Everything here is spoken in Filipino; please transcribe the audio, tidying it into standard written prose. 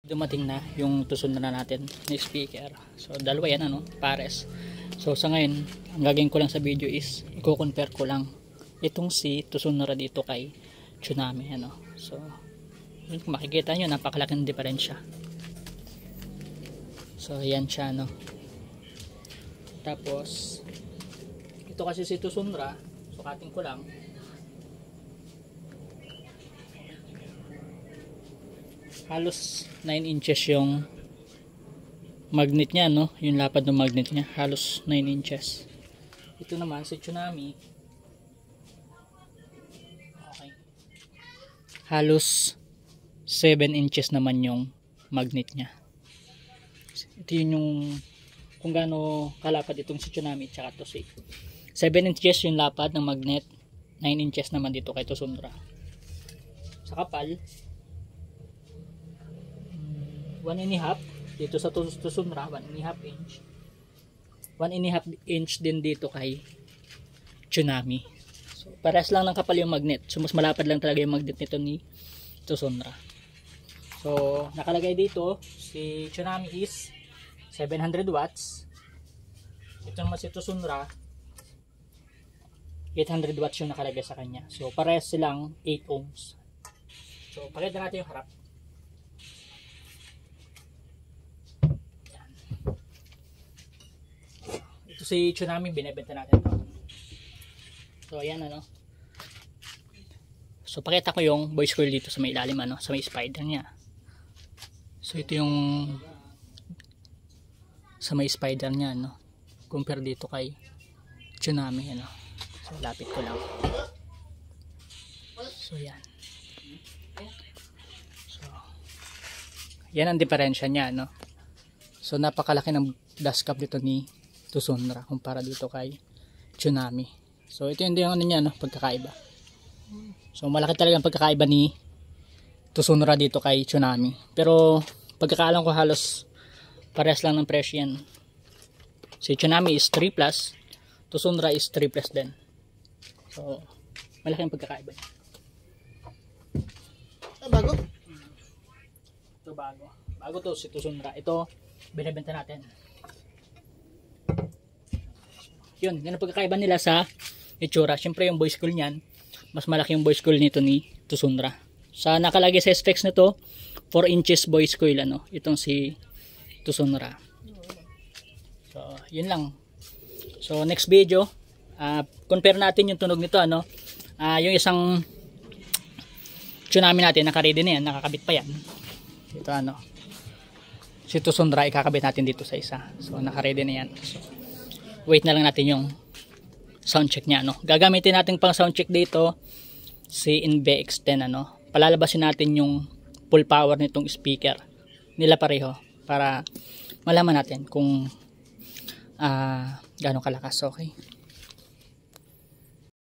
Dumating na yung tusunod na natin na speaker. So dalawa yan pares. So sa ngayon, ang gagawin ko lang sa video is i-compare ko lang itong si Tusunra dito kay Tsunami So kung makikita nyo, napakalaking diferensya. So yan siya Tapos ito kasi si Tusunra, sukatin ko lang. Halos 9 inches yung magnet niya yung lapad ng magnet niya, halos 9 inches. Ito naman si Tsunami, okay, halos 7 inches naman yung magnet niya. Ito yung kung gaano kalapad itong si Tsunami tsaka to si 7 inches yung lapad ng magnet, 9 inches naman dito kay Tusunra. Sa kapal 1.5 dito sa Tusunra, 1.5 inch. 1.5 inch din dito kay Tsunami. So parehas lang ng kapal yung magnet. So mas malapad lang talaga yung magnet nito ni Tusunra. So nakalagay dito si Tsunami is 700 watts. Ito naman si Tusunra 800 watts yung nakalagay sa kanya. So parehas silang 8 ohms. So pakita natin yung harap. Ito si Tsunami, binibenta natin to. So ayan So pakita ko yung voice coil dito sa may ilalim sa may spider niya. So ito yung sa may spider niya compare dito kay Tsunami So lapit ko lang. So yan. So yan ang diferensya niya So napakalaki ng dust cap dito ni Tusunra kumpara dito kay Tsunami. So ito yung niya pagkakaiba. So malaki talaga ang pagkakaiba ni Tusunra dito kay Tsunami. Pero pagkakaalam ko halos parehas lang ng presyo yan. Si Tsunami is 3+, Tusunra is 3+ din. So malaki ang pagkakaiba. Bago? Ito bago. Bago to si Tusunra. Ito binibenta natin. Yun ang pagkakaiba nila sa itsura. Siyempre yung voice coil niyan, mas malaki yung voice coil nito ni Tusunra. Sa nakalagay sa specs nito, 4 inches voice coil itong si Tusunra. So yun lang. So next video, compare natin yung tunog nito yung isang Tsunami natin naka-ready na yan, nakakabit pa yan. Ito si Tusunra ikakabit natin dito sa isa. So naka-ready na yan. So wait na lang natin yung sound check niya Gagamitin natin pang sound check dito si NBX10 Palalabasin natin yung full power nitong speaker nila pareho para malaman natin kung gaano kalakas. Okay.